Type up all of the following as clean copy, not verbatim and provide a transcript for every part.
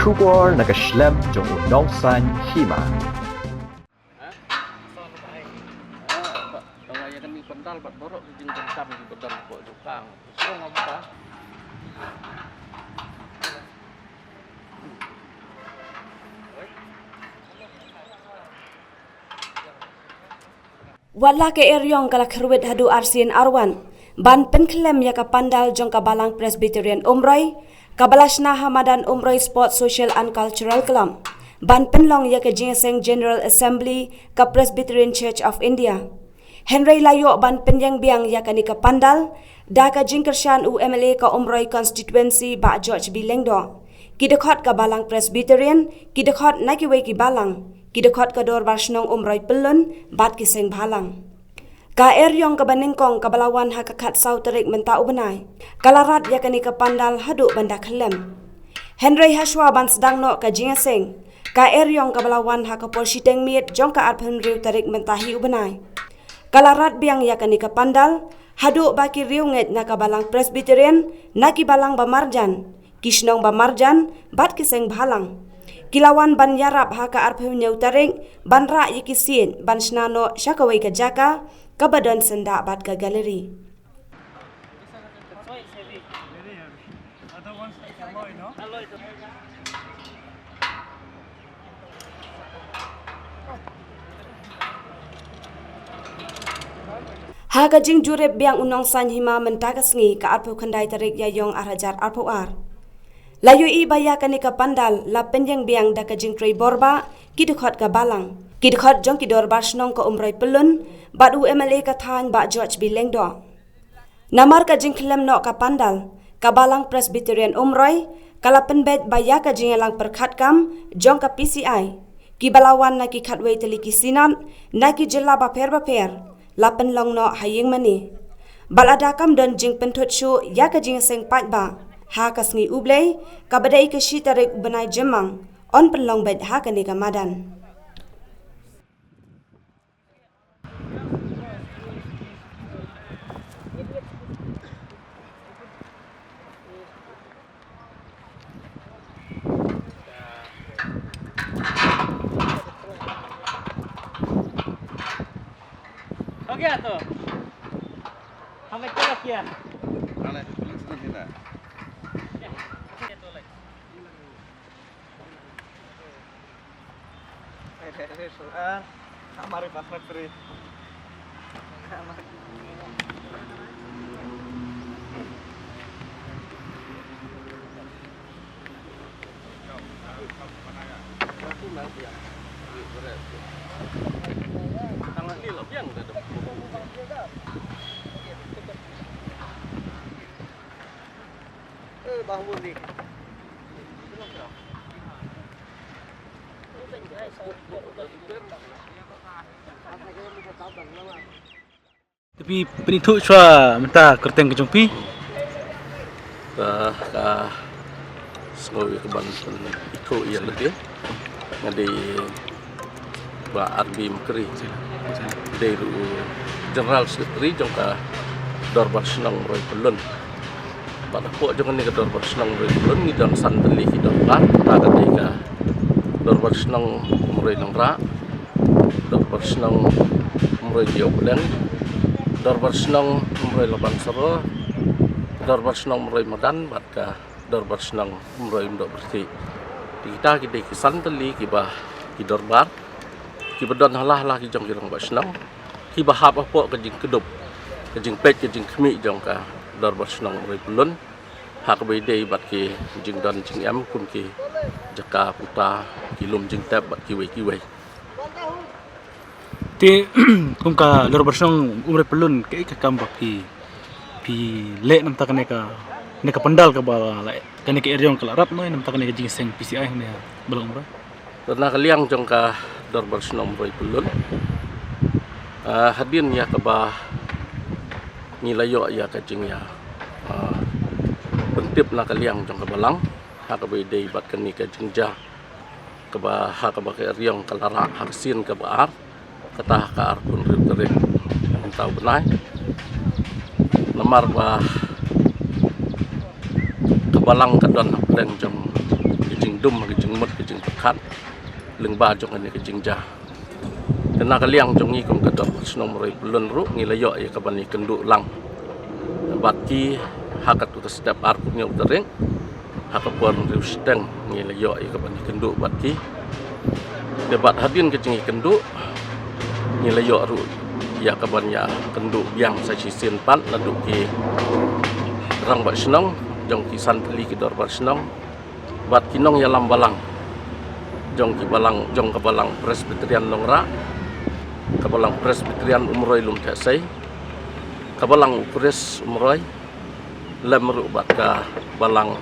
Kubor nakaslem jong unongsan hima. Kaya kami pendal bat borok jing kencam di bedang kok jukang. Suruh ngapa? Wala ke eryong kala kerwet hadu arsian arwan. Ban penklem ya ka pandal jong ka balang Presbyterian Umroy, kabalasna Hamadan Umroy Sport Social and Cultural Club. Ban penlong ya ka Jingseng General Assembly ka Presbyterian Church of India. Henry Layo ban penyang biang ya ka ni ka pandal, da ka jingkersyan UMLA ka Umroy Constituency ba George B. Lengdo. Kidekot ka balang Presbyterian, kidekot nakiwe ki balang, kidekot ka dor barsnong Umroy Pelun, bat kiseng balang. Ka eryong ka baningkong kabalawan ha kakat sau terik menta ubenai. Kalarat ya kani ka pandal haduk banda kelem. Henry Hashwa ban sedang no ka jingaseng. Ka eryong kabalawan ha ka polsiteng miet jong ka arpen riu terik mentahi ubenai. Kalarat biang ya kani ka pandal haduk baki riu nget na ka balang Presbyterian na ki balang bamarjan. Kisnong bamarjan bat kiseng balang. Kilawan ban yarap ha ka arpen nyau terik ban ra yikisin ban snano syakawai ka jaka kabadan senda bat ka galeri. Haga jing jurep biang unong san hima mentagas ngi ka arpo kandai tarik yayong arajar arpo ar. Layu i baya kani ka pandal la penjeng biang da ka jing trei borba kidukot ka balang. Kidukot jong kidor barsnong ka Umroy Pelun bat UMLA ka than ba George B. Lengdo. Namar ka jing klem no ka pandal ka balang Presbyterian Umroy kala penbet baya ka jing elang perkhat kam jong ka PCI. Ki balawan na ki khatwei teliki sinan na ki jela ba per lapen long no haying mani. Baladakam dan jing pentut shu ya ka jing seng pat ba. Ha kasngi ublei ka badai ka shi tarik benai jemang on penlong bet ha ka ni ka madan. Okey tu. Hamai kena kian. Mana tulis di sini? Hamaरे पास रख रही tangan ni lebiang dah tu. Bahu ni. Tapi penituk cua minta kerteng ke jumpi. Ka sebagai kebantuan ikut ia lagi. Ngadi ba arbi mekeri. Dari General Secretary jongka Dorbar Senang Roy Pelun. Pada pok jangan ni ke Dorbar Senang Roy Pelun ni dan santeli hidupkan ada tiga Dorbar Senang Roy Nangra, Dorbar Senang Roy Dioplen, Dorbar Senang Roy Laban Sero, Dorbar Senang Roy Madan, batka Dorbar Senang Roy Ndok Bersih. Kita santeli kiba ki Dorbar, kiba don halah ki jong kirang Senang, kiba hap apa ke jing kedup, ke jing pet ke jing kemi jong ka Dorbar Senang Roy Pelun. Hak bede bat ki jing don jing em kun ki jaka puta kilum jing tab bat ki we. Ti kum ka lor bersong Umroy Pelun ke kambak pi le nam tak ne ka pandal ka ba la kane ke eryong kala rap no nam tak ne ka jingseng PCI ne belum umroh. Karena kaliang jong ka Dorbar Senang Roy Pelun. Hadin ya ka ba nilayo ya ka jing ya. Pentip na kaliang jong ka balang ha ka bede bat kani ka jingja ka ba ha ka ba ka eryong kalara haksin ka ba ar kata ka ar pun rik tahu benai lemar ba kebalang kedon leng jong kejing dum kejing mut kejing pekat lengba jong ani kejing ja kena kaliang jong ni kum kadap senong meroi belun ru ngilayo ya kabani kenduk lang baki hakat tu step arkunya utereng hakapuan riu steng ngilayo ya kabani kenduk baki debat hadin kejing kenduk ngilayo ru ya kabanya kenduk yang sajisin pan laduk ki rang bat senong jong ki santli ki dor bat senong bat kinong ya lambalang jong ki balang jong ke balang Presbyterian Longra ke balang Presbyterian Umroi Lum Thasai ke balang Ukres Umroi lem ru bat ka balang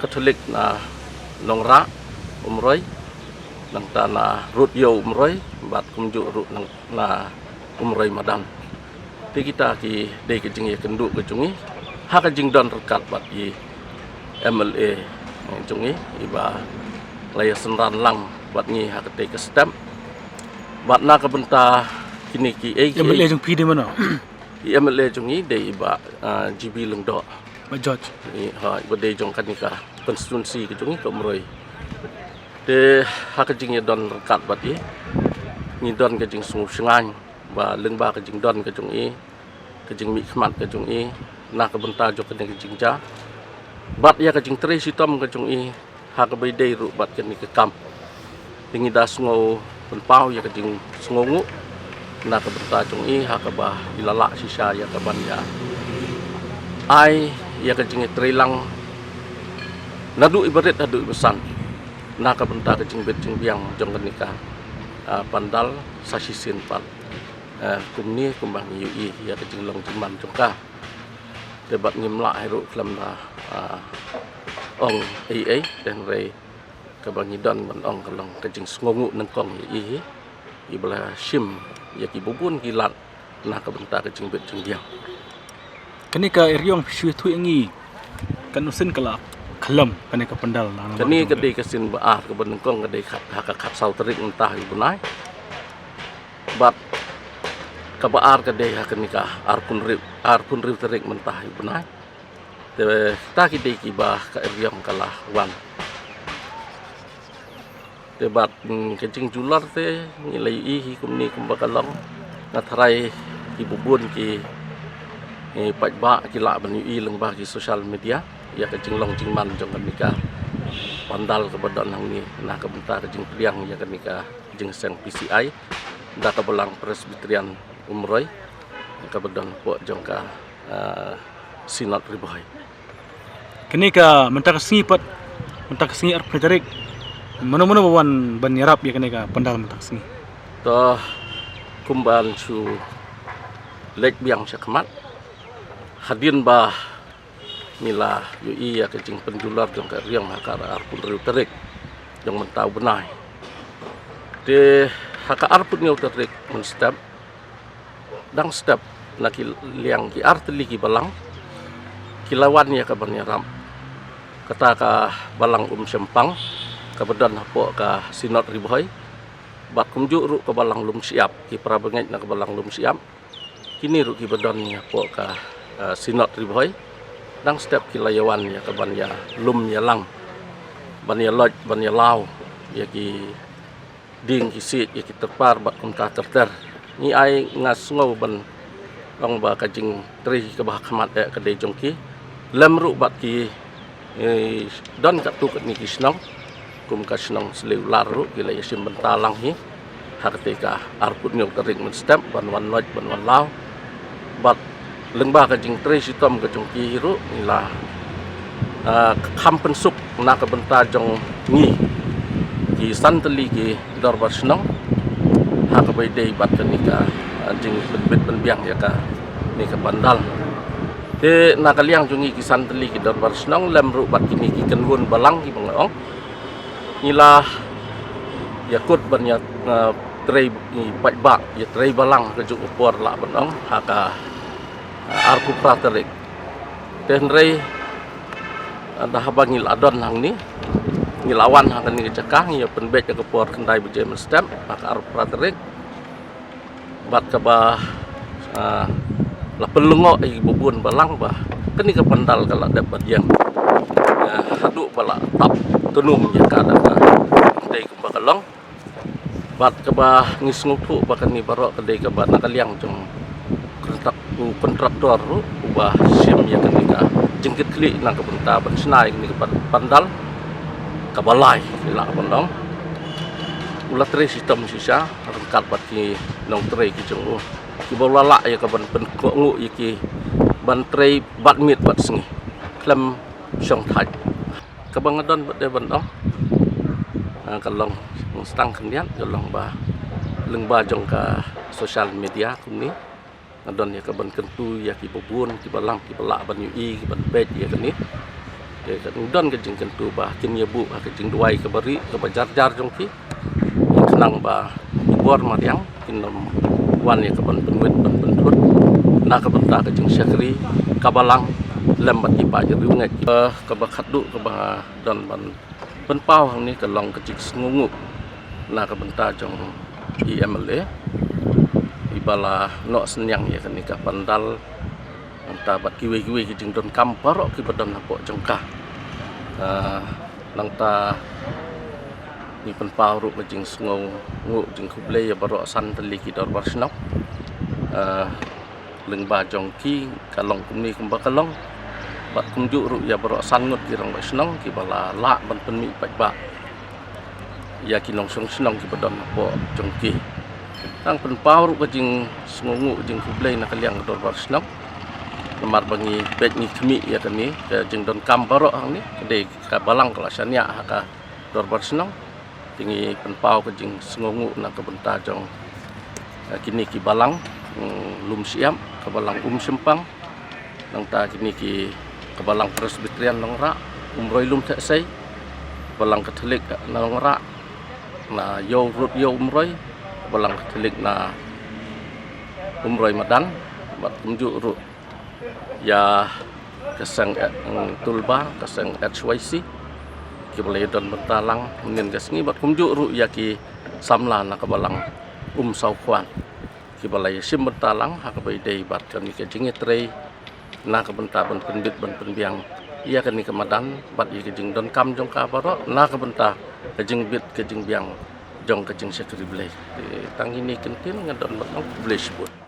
Katolik na Longra Umroi nang tanah rut yo Umroi bat kumju ru nang na Umroi Madan ti kita ki de ke jing kenduk ke jungi ha ka jing don rekat bat i MLA jungi iba laya senran lang bat ni ha ka te ke stamp bat na ka benta kini ki Yang beli jeng pi di mana? i MLA jungi de iba GB Lengdo Pak George. ni ha iba de jong kan ni ka konstitusi ke jungi ke Umroi de ha ka jing don rekat bat i ni don ke jing sungu sengan ba lengba ke jing don ke jung i ke jing mi khmat ke jung i na ke benta jo ke jing ja bat ya ke jing tre sitom ke jung i ha ke bai dei ru bat ke ni ke kam tingi da sngo pen pau ya ke jing sngongu na ke benta jung i ha ke ba ilala sisa ya ke ban ya ai ya ke jing tre lang nadu ibarat nadu besan na ke benta ke jing bet jing biang jong ke nikah pandal sasisin pan kum ni kumbang UI ya ke jing long jiman jongka debat ngimla hero film na ong ai dan re ke bangidon ban ong kalong ke jing sngongu nang kong i ibla sim ya ki bubun kilat na ke benta ke jing bet jing biang Kani ka Eryong Shui Tu Engi kan usin kala kalam kani ka pandal na. kani ke de kesin baar ke ban kong ke de khat sau terik entah ibunai bat kabaar ke de ha kenika arpun rib terik mentah ibunai te ta ki de ki ba ka Eryong kala wan te bat kecing jular te ngilai i kum ni kum bakalong ngatrai ki bubun ki paj ba ki la ban i leng ba ki social media ya kecing long jing man jong kenika pandal ke badon hang ni na ke benta ke jing priang ya kenika jing seng PCI da ke belang Presbyterian Umroi ke badon po jong ka sinat riboy Kani ka mentak singi ar pretarik. Mana-mana bawan ban yarap ya kani ka pandal mentak singi. to kumban su lek biang syakmat hadin ba mila UI ya kecing penjular jong ka riang hakara arpun riu terik jong mentau benai de haka arpun riu terik men step dang step na ki liang ki arteli ki balang kilawan ya ka ban yaram kata ka balang sempang ka bedan hapo ka sinot riboy bat kumju ru ka balang lum siap ki prabenget na ka balang lum siap kini ru ki bedan ya hapo ka sinot riboy dang step kilayawan ya ka ban ya lum ya lang ban ya loj ban ya lau ya ki ding ki sit ya ki terpar bat kum ta terter ni ai ngas ngau ban ong ba ka jing tri ka ba khamat ya ka de jongki lem ru bat ki don ka tu ka ni ki snong kum ka snong sleu lar ru ki la yasim bentalang hi hakte ka arput nyok terik men step ban wan loj ban wan lau bat lengba ka jing tre sitom ka jongki hiru ila kham pensuk na ka benta jong ngi ki santeli ki dorbar snong ha ka bai dei bat ka nika jing bet biang ya ka ni ka bandal te na ka liang jongi ki santeli ki dorbar snong lem ru bat kini ki kenwun balang ki bangong ila yakut ban ya trei paj ba ya trei balang ka juk upor la banong ha ka arku praterik ten rei ada habangil adon hang ni ngilawan hang ni cekang ya penbet ke por kendai bejai stem maka arku praterik bat ka ba la pelungo i bubun balang ba keni ka pandal kala dapat yang hadu bala tap tunum ya ka dei ka bakalong bat ka ba ngisngutu bakan ni barok ka dei ka ba nakaliang jong kontraktor ubah sim ya ketika jengkit kli na kabenta ban senai ni pandal kabalai sila pandong ulat tre sistem sisa rengkat bat ki nong tre ki jong ki bolala ya ka ban ko ngu ki ban tre bat mit bat sengi klem song thai ka bangadon bat de bandong kalong stang kendian kalong ba lengba jong ka sosial media kuni adon ya ka ban kentu ya ki bobun ki balang ki balak ban ui ki ban page ya kani ya kan udon ke jeng kentu ba kin ya bu ka jeng duai ka bari ka bajar-jar jong ki kenang ba bor mariang kinom wan ya ka ban penwit ban pentut na ka benta ka jeng syakri ka balang lem bat ki pa ya riu ngai ka ba khaddu ka ba don ban pen pau hang ni ka long ka jik ngungu na ka benta jong IMLA ibala no senyang ya kan ka pandal anta bat kiwe-kiwe ki jeng don kampar ki badon apo jengka nang ta ni pen pau ru ka jeng sngo ngu jeng kuble ya barok san teli ki dor barsnok leng ba jong ki kalong kumni kumba kalong bat kumju ru ya barok san ngut ki rong barsnong ki bala la ban pen mi pat ba ya ki nong song snong ki badon apo jong ki tang pen pau ru ka jeng sngungu jeng kublai na kaliang dor barsnok nomar bangi bet ni kemi ya kan ni jeng don kam barok hang ni de ka balang kelasanya ka dor barsnok tingi pen pau ka jeng sngungu na ka benta jong kini ki balang lum siam ka balang sempang nang ta kini ki ka balang presbyterian longra umroi lum thak sai balang katolik na longra na yo rut yo umroi balang katolik na umroi madan bat kumju ru ya kasang tulba kasang HYC ki boleh don bentalang nin kasngi bat kumju ru ya ki samla na kabalang sau kwan ki boleh sim bentalang ha ka bai dei bat kan ki jingetrei na ka benta ban pendit ban penbiang ia kan ni kamadan bat i ki jing don kam jong ka baro na ka benta ka jing bit ka jing biang jong ka jing sekri blai tang ini kentin ngadon bat blai sebut